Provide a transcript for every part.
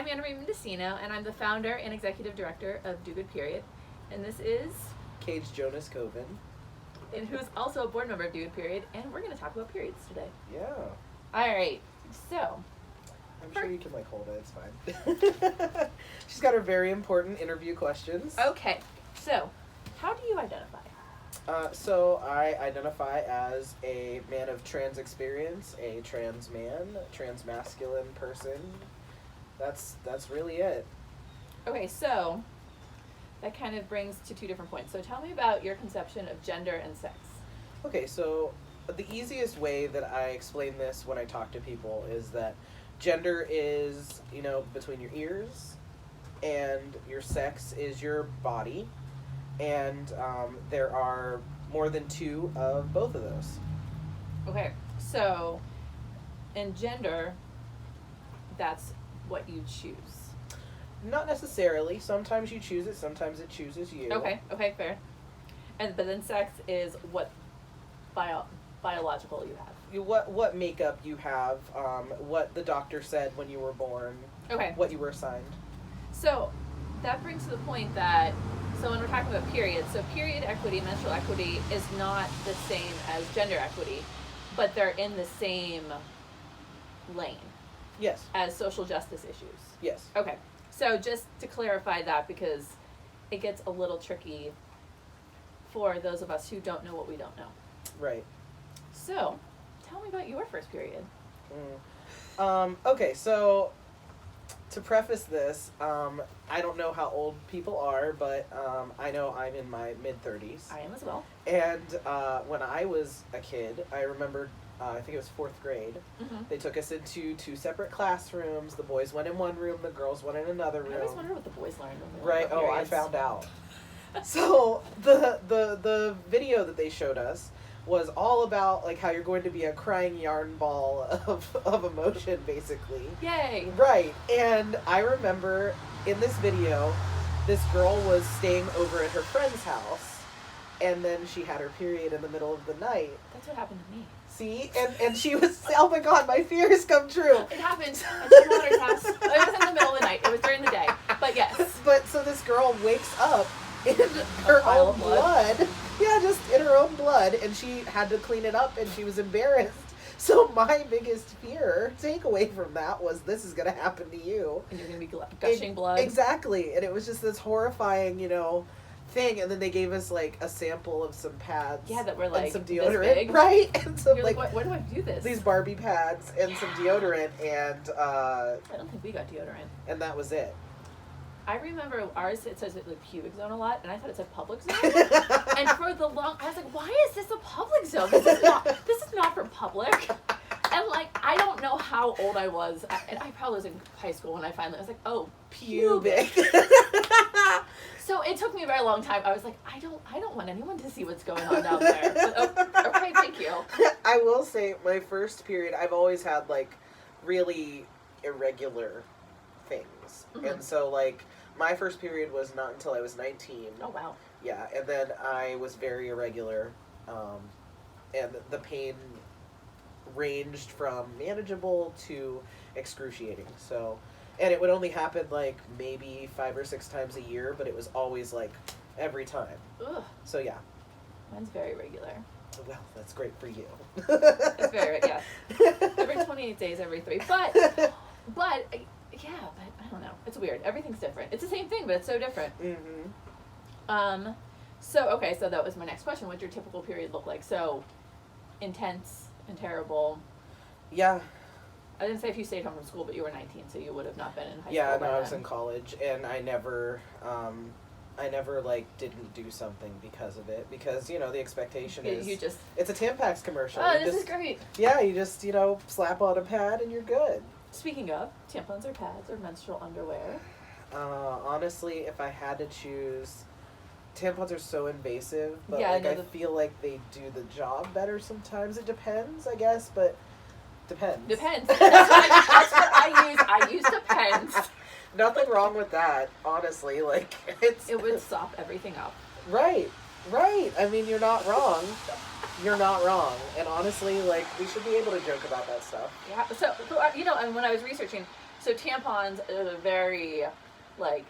I'm Anna Marie Mindicino, and I'm the founder and executive director of Do Good Period. And this is Kage Jonas Coven. And who's also a board member of Do Good Period, and we're going to talk about periods today. Yeah. All right, so. I'm sure you can, hold it. It's fine. She's got her very important interview questions. Okay, so how do you identify? So I identify as a man of trans experience, a trans man, trans masculine person. That's really it. Okay, so that kind of brings to two different points. So tell me about your conception of gender and sex. Okay, so the easiest way that I explain this when I talk to people is that gender is, between your ears, and your sex is your body, and there are more than two of both of those. Okay, so in gender, that's what you choose. Not necessarily. Sometimes you choose it, sometimes it chooses you. Okay, fair. But then sex is what biological you have. What makeup you have, what the doctor said when you were born, okay, what you were assigned. So that brings to the point that, so when we're talking about periods, so period equity, menstrual equity is not the same as gender equity, but they're in the same lane. Yes. As social justice issues. Yes. Okay, so just to clarify that, because it gets a little tricky for those of us who don't know what we don't know. Right. So, tell me about your first period. Okay, so to preface this, I don't know how old people are, but I know I'm in my mid-30s. I am as well. And when I was a kid, I remember, I think it was 4th grade, they took us into 2 separate classrooms. The boys went in one room, the girls went in another room. I always wonder what the boys learned when they Right, I found out. So the video that they showed us was all about how you're going to be a crying yarn ball of emotion, basically. Yay! Right, and I remember in this video, this girl was staying over at her friend's house, and then she had her period in the middle of the night. That's what happened to me. See? And she was, oh my god, my fears come true. It happened at my mother's house. It wasn't in the middle of the night. It was during the day. But yes. But so this girl wakes up in her own blood. Yeah, just in her own blood, and she had to clean it up, and she was embarrassed. So my biggest takeaway from that was, this is going to happen to you. And you're going to be gushing blood. Exactly. And it was just this horrifying, thing. And then they gave us, a sample of some pads. Yeah, that were, and some deodorant. This big. Right? And some, you're where do I do this? These Barbie pads and some deodorant, and, I don't think we got deodorant. And that was it. I remember ours, it says pubic zone a lot, and I thought it said public zone. And for the long, I was like, why is this a public zone? This is not for public. And I don't know how old I was. I probably was in high school when I was like, oh, pubic. So it took me a very long time. I was like, I don't want anyone to see what's going on down there. But, okay, thank you. I will say, my first period, I've always had really irregular things. And so my first period was not until I was 19. Oh, wow. Yeah, and then I was very irregular, and the pain ranged from manageable to excruciating. So, and it would only happen maybe 5 or 6 times a year, but it was always every time. Ugh. So yeah. Mine's very regular. Well, that's great for you. It's very, yeah. Every 28 days, every 3. But yeah, but I don't know. It's weird. Everything's different. It's the same thing, but it's so different. So that was my next question. What'd your typical period look like? So, intense and terrible. Yeah. I didn't say if you stayed home from school, but you were 19, so you would have not been in high school. Yeah, no, I was in college, and I never didn't do something because of it, because the expectation is it's a Tampax commercial. Oh, this is great. Yeah, you just slap on a pad and you're good. Speaking of, tampons or pads or menstrual underwear? Honestly, if I had to choose, tampons are so invasive, but yeah, I feel like they do the job better sometimes. It depends, I guess, but depends. Depends. That's what I use. I use Depends. Nothing wrong with that, honestly. It would sop everything up. Right. I mean, you're not wrong. You're not wrong. And honestly, we should be able to joke about that stuff. Yeah. So and when I was researching, So tampons are very, like,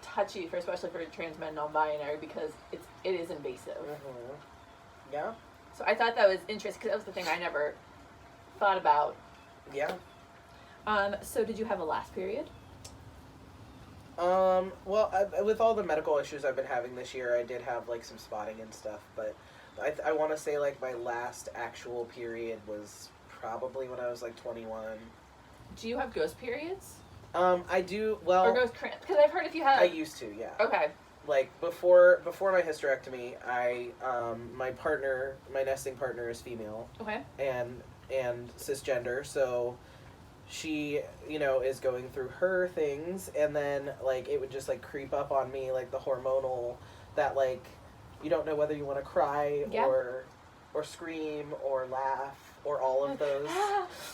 touchy, especially for trans men, non-binary, because it is invasive. Mm-hmm. Yeah. So I thought that was interesting, because that was the thing I never thought about. Yeah. So did you have a last period? Well, with all the medical issues I've been having this year, I did have, like, some spotting and stuff, but I want to say, like, my last actual period was probably when I was, like, 21. Do you have ghost periods? I do, well... Or ghost cramps? Because I've heard if you have... I used to, yeah. Okay. Like, before my hysterectomy, my nesting partner is female. Okay. And cisgender, so she, is going through her things, and then, like, it would just, like, creep up on me, like, the hormonal, that, like, you don't know whether you want to cry or scream or laugh or all of those.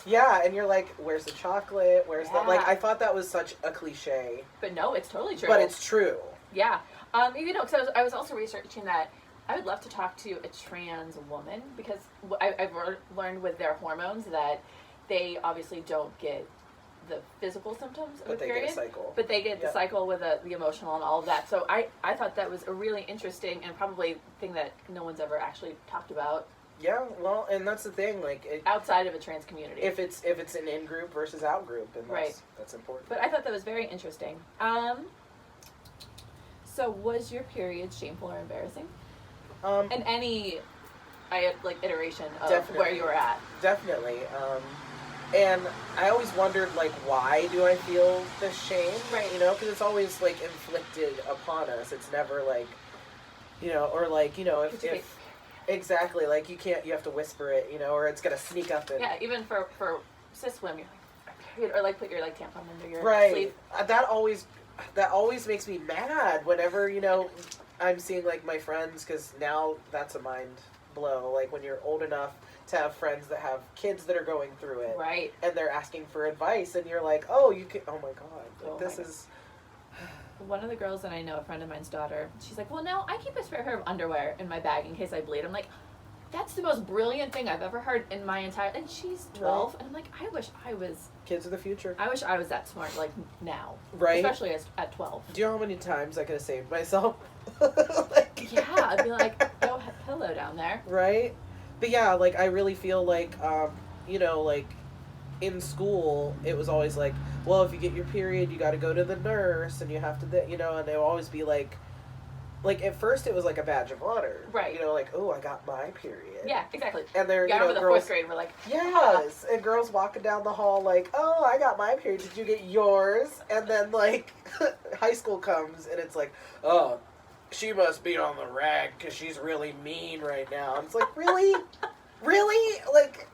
Yeah, and you're like, where's the chocolate? Where's the... Like, I thought that was such a cliche. But no, it's totally true. But it's true. Yeah. Because I was also researching that I would love to talk to a trans woman, because I've learned with their hormones that they obviously don't get the physical symptoms of a period. Get a cycle. But they get the cycle with the emotional and all of that. So I thought that was a really interesting and probably thing that no one's ever actually talked about. Yeah, well, and that's the thing, like... outside of a trans community. If it's an in-group versus out-group, and that's important. But I thought that was very interesting. So was your period shameful or embarrassing? In any, iteration of where you were at. Definitely. And I always wondered, like, why do I feel this shame? Right. Because it's always, like, inflicted upon us. It's never, like, or, like, if exactly, like, you have to whisper it, or it's gonna sneak up and... Yeah, even for cis women, you're like, or, like, put your, like, tampon under your sleeve. That always makes me mad whenever, I'm seeing, like, my friends, because now that's a mind blow, like, when you're old enough to have friends that have kids that are going through it. Right. And they're asking for advice, and you're like, oh, you can... Oh, my God. Like, this is... One of the girls that I know, a friend of mine's daughter, she's like, well, no, I keep a spare pair of underwear in my bag in case I bleed. I'm like, that's the most brilliant thing I've ever heard in my entire... And she's 12, and I'm like, I wish I was... Kids of the future. I wish I was that smart, like, now. Right. Especially at 12. Do you know how many times I could have saved myself? Yeah, I'd be like, go pillow down there. Right? But yeah, like, I really feel like, like, in school, it was always like, well, if you get your period, you got to go to the nurse, and you have to, and they will always be like, at first it was like a badge of honor. Right. Like, oh, I got my period. Yeah, exactly. And they're, I remember the girls, 4th grade, we're like, yes, and girls walking down the hall like, oh, I got my period, did you get yours? And then, like, high school comes, and it's like, oh, she must be on the rag because she's really mean right now. And it's like, really? Really? Like,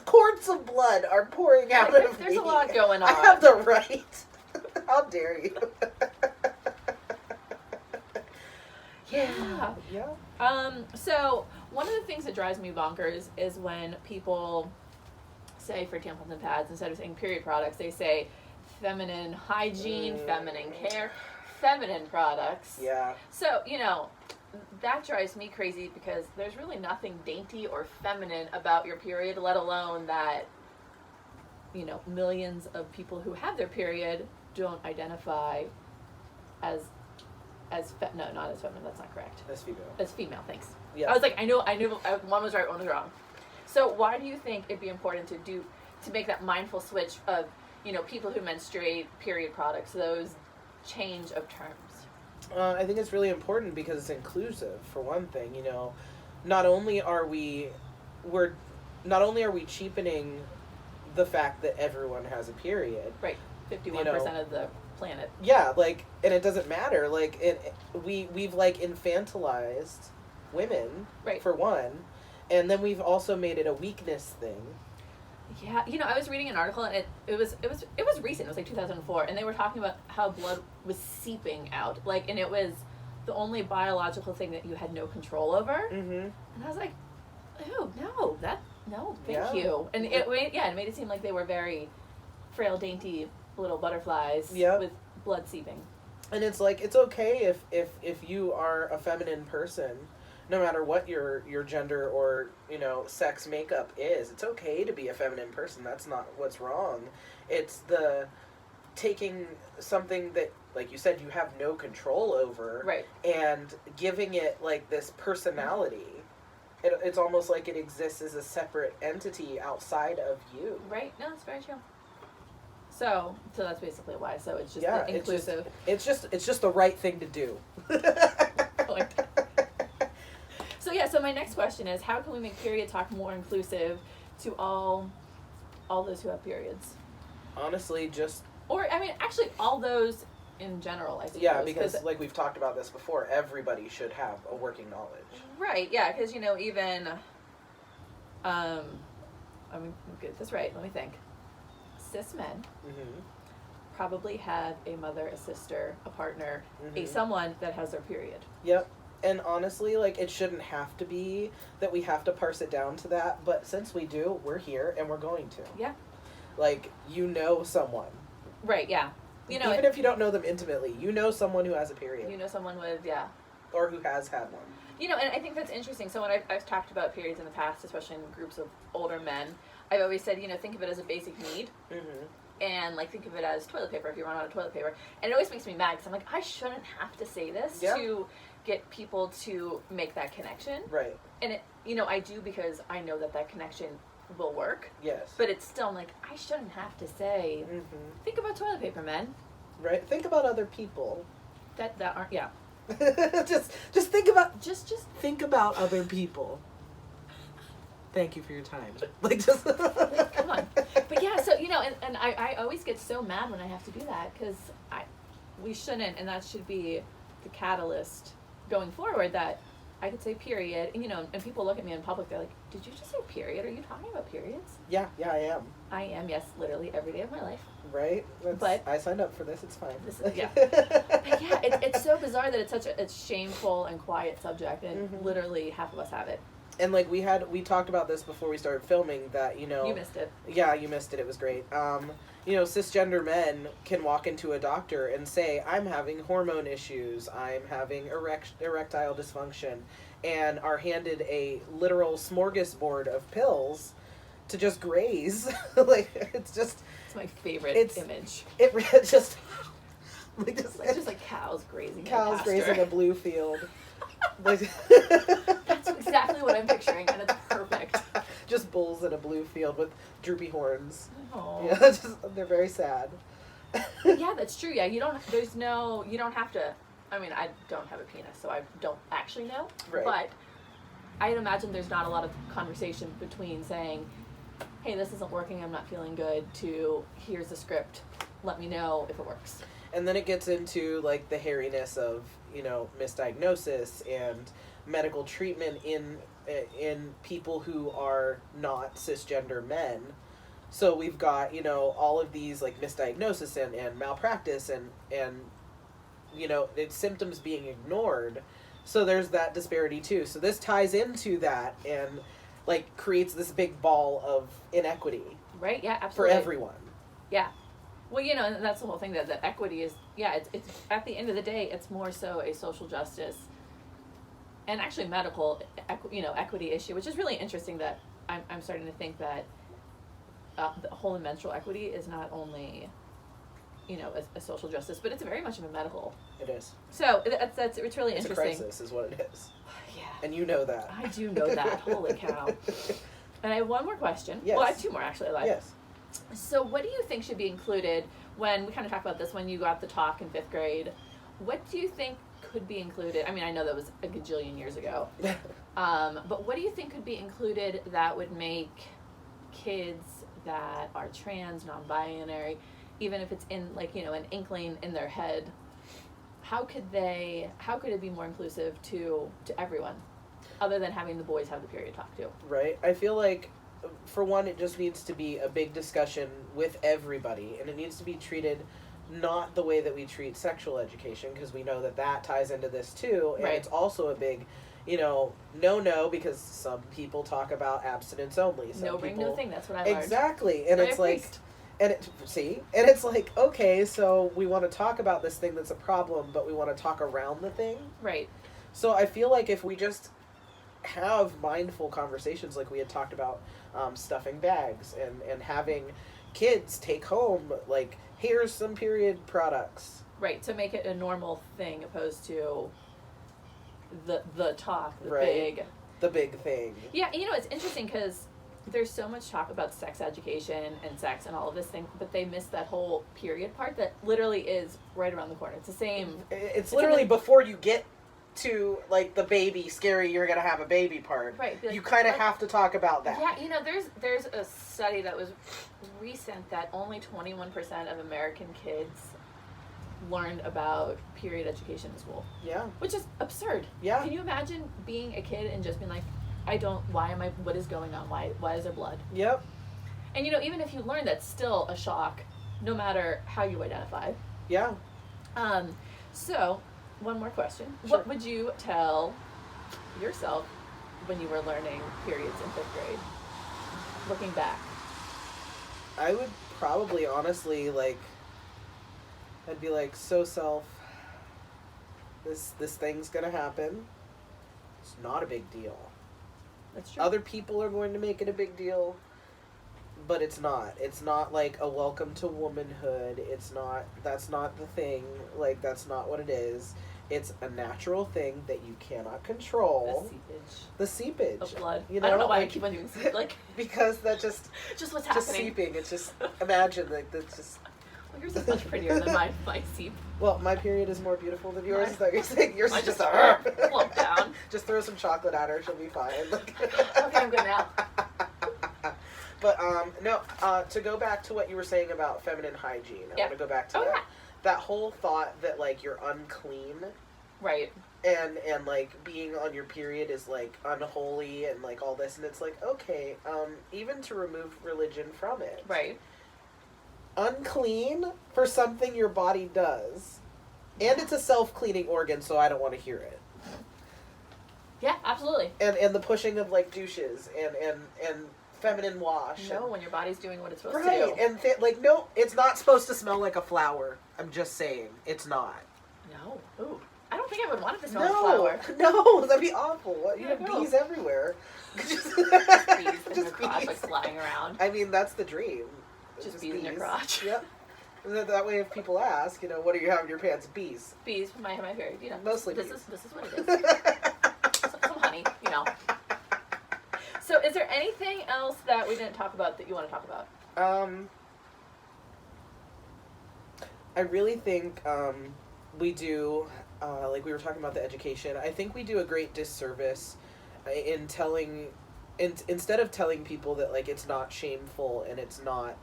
cords of blood are pouring out of me. There's a lot going on. I have the right. How dare you? Yeah. So one of the things that drives me bonkers is when people say for tampons and pads, instead of saying period products, they say feminine hygiene, feminine care, feminine products. Yeah. So, that drives me crazy because there's really nothing dainty or feminine about your period, let alone that, millions of people who have their period don't identify as no, not as feminine, that's not correct. As female. As female, thanks. Yeah. I was like, I knew one was right, one was wrong. So why do you think it'd be important to make that mindful switch of, people who menstruate, period products, those change of terms? I think it's really important because it's inclusive, for one thing. Not only are we cheapening the fact that everyone has a period. Right. 51% of the planet. Yeah, like, and it doesn't matter. Like, we've like infantilized women, right, for one, and then we've also made it a weakness thing. Yeah, I was reading an article, and it was recent. It was like 2004, and they were talking about how blood was seeping out, like, and it was the only biological thing that you had no control over. Mm-hmm. And I was like, oh no, thank you. And it made it seem like they were very frail, dainty little butterflies with blood seeping. And it's like, it's okay if you are a feminine person, no matter what your gender or, sex makeup is. It's okay to be a feminine person. That's not what's wrong. It's the taking something that, like you said, you have no control over, Right. and giving it like this personality. It's almost like it exists as a separate entity outside of you. Right. No, that's very true. So that's basically why. So it's just Yeah, inclusive. It's just the right thing to do. So my next question is, how can we make period talk more inclusive to all those who have periods? Honestly, just... Or, I mean, actually all those in general, I suppose. Yeah, because like we've talked about this before, everybody should have a working knowledge. Right, yeah, because, even, let me get this right, let me think. Cis men probably have a mother, a sister, a partner, a someone that has their period. Yep. And honestly, like, it shouldn't have to be that we have to parse it down to that, but since we do, we're here and we're going to. Yeah. Like, someone. Right, yeah. Even if you don't know them intimately, someone who has a period. Someone with, yeah. Or who has had one. And I think that's interesting. So when I've talked about periods in the past, especially in groups of older men, I've always said, think of it as a basic need. And, like, think of it as toilet paper if you run out of toilet paper. And it always makes me mad because I'm like, I shouldn't have to say this to get people to make that connection. Right. And it, I do because I know that connection will work. Yes. But it's still like, I shouldn't have to say, think about toilet paper, men. Right. Think about other people. That aren't, yeah. just think about, just think about other people. Thank you for your time. Like, just come on. But yeah, so, and I always get so mad when I have to do that because we shouldn't, and that should be the catalyst going forward, that I could say period, and people look at me in public, they're like, did you just say period? Are you talking about periods? Yeah, I am. I am, yes, literally every day of my life. Right? But I signed up for this, it's fine. Yeah. But yeah, it's so bizarre that it's such a shameful and quiet subject, and literally half of us have it. And like we talked about this before we started filming, that you missed it. Yeah, you missed it. It was great. Cisgender men can walk into a doctor and say, I'm having hormone issues, I'm having erectile dysfunction, and are handed a literal smorgasbord of pills to just graze. Like, it's my favorite image. It just it's just like cows grazing. Cows grazing a blue field. That's exactly what I'm picturing, and it's perfect. Just bulls in a blue field with droopy horns. Oh. Yeah, they're very sad. Yeah, that's true. Yeah, you don't have to, I mean, I don't have a penis, so I don't actually know. Right. But I'd imagine there's not a lot of conversation between saying, hey, this isn't working, I'm not feeling good, to here's the script, let me know if it works. And then it gets into, like, the hairiness of, misdiagnosis and medical treatment in people who are not cisgender men. So we've got, all of these, like, misdiagnosis and malpractice and it's symptoms being ignored. So there's that disparity too. So this ties into that and, like, creates this big ball of inequity. Right, yeah, absolutely. For everyone. Yeah. Well, and that's the whole thing, that equity is, it's at the end of the day, it's more so a social justice and actually medical, equity issue, which is really interesting that I'm starting to think that the whole menstrual equity is not only, a social justice, but it's very much of a medical. It is. So it's really interesting. It's a crisis is what it is. Yeah. And you know that. I do know that. Holy cow. And I have one more question. Yes. Well, I have two more, actually. Yes. So what do you think should be included when, we kind of talked about this when you got the talk in 5th grade, what do you think could be included? I mean, I know that was a gajillion years ago. But what do you think could be included that would make kids that are trans, non-binary, even if it's in, like, an inkling in their head, how could it be more inclusive to everyone, other than having the boys have the period talk too? Right. I feel like, for one, it just needs to be a big discussion with everybody, and it needs to be treated not the way that we treat sexual education, because we know that ties into this too, and it's also a big, no, because some people talk about abstinence only. No ring, no thing, that's what I learned. Exactly, and it's like, and it's like, okay, so we want to talk about this thing that's a problem, but we want to talk around the thing. Right. So I feel like if we just have mindful conversations, like we had talked about, stuffing bags and having kids take home, like, here's some period products. Right, to make it a normal thing opposed to the talk, the big thing. Yeah, you know, it's interesting because there's so much talk about sex education and sex and all of this thing, but they miss that whole period part that literally is right around the corner. It's the same. It's literally before you get to, like, the baby, scary, you're going to have a baby part. Right. You kind of have to talk about that. Yeah, you know, there's a study that was recent that only 21% of American kids learned about period education in school. Yeah. Which is absurd. Yeah. Can you imagine being a kid and just being like, what is going on? Why is there blood? Yep. And, you know, even if you learn, that's still a shock, no matter how you identify. Yeah. So, one more question. Sure. What would you tell yourself when you were learning periods in 5th grade? Looking back. I would probably, honestly, like, I'd be like, so self, this thing's gonna happen. It's not a big deal. That's true. Other people are going to make it a big deal, but it's not. It's not like a welcome to womanhood. That's not the thing. Like, that's not what it is. It's a natural thing that you cannot control. The seepage. Of blood. You know, I don't know why like, I keep on doing seepage. Like, because that just what's happening. Just seeping. It's just, imagine, like, that's just... Well, yours is much prettier than my seep. Well, my period is more beautiful than yours. Is that what you're saying? Yours is just plump down. Just throw some chocolate at her, she'll be fine. Okay, I'm good now. But no, to go back to what you were saying about feminine hygiene, I want to go back to that. Yeah. That whole thought that, like, you're unclean. Right. And like being on your period is like unholy and like all this, and it's like, okay, even to remove religion from it. Right. Unclean for something your body does. And it's a self-cleaning organ, so I don't want to hear it. Yeah, absolutely. And the pushing of, like, douches and feminine wash. No, when your body's doing what it's supposed right, to do. and like, no, it's not supposed to smell like a flower. I'm just saying, it's not. No. Ooh. I don't think I would want it to smell like flour. No, that'd be awful. You have bees everywhere. Just bees in your crotch, like, flying around. I mean, that's the dream. Just bees in your crotch. Yep. That way, if people ask, you know, what do you have in your pants? Bees. Bees, my favorite. You know, mostly this bees. This is what it is. some honey, you know. So, is there anything else that we didn't talk about that you want to talk about? I really think we do, like we were talking about the education, I think we do a great disservice in telling, instead of telling people that, like, it's not shameful and it's not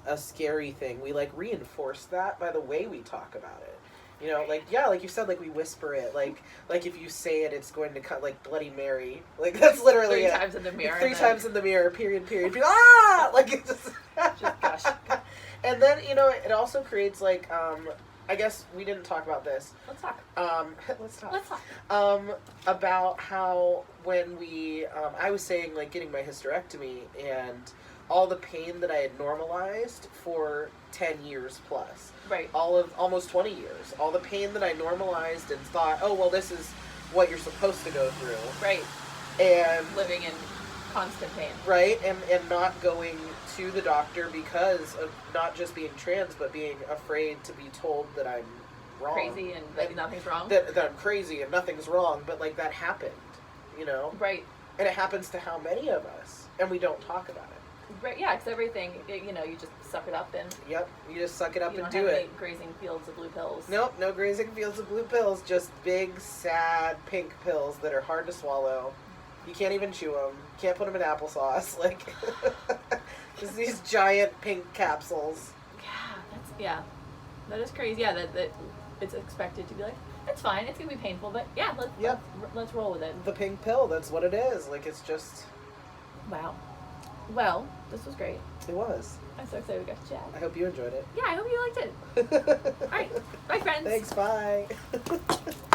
a scary thing, we, like, reinforce that by the way we talk about it. You know, like, yeah, like you said, like, we whisper it. Like if you say it, it's going to cut, like, Bloody Mary. Like, that's literally Three times in the mirror. 3 times in the mirror, period. Ah! Like, it's just gosh. And then, you know, it also creates, like, I guess we didn't talk about this. Let's talk. Let's talk. About how when we, I was saying, like, getting my hysterectomy and all the pain that I had normalized for 10 years plus. Right. Almost 20 years. All the pain that I normalized and thought, oh, well, this is what you're supposed to go through. Right. And living in constant pain. Right, and not going to the doctor because of not just being trans, but being afraid to be told that I'm wrong. Crazy and that nothing's wrong. That I'm crazy and nothing's wrong, but, like, that happened, you know? Right. And it happens to how many of us, and we don't talk about it. Right, yeah, because everything, you know, you just suck it up and... Yep, you just suck it up and do You don't have it. any grazing fields of blue pills. Nope, no grazing fields of blue pills, just big, sad, pink pills that are hard to swallow. You can't even chew them. Can't put them in applesauce. Like, just these giant pink capsules. Yeah, that is crazy. Yeah, that it's expected to be like, it's fine, it's going to be painful, but yeah, let's roll with it. The pink pill, that's what it is. Like, it's just... Wow. Well, this was great. It was. I'm so excited we got to chat. I hope you enjoyed it. Yeah, I hope you liked it. All right. Bye, friends. Thanks, bye.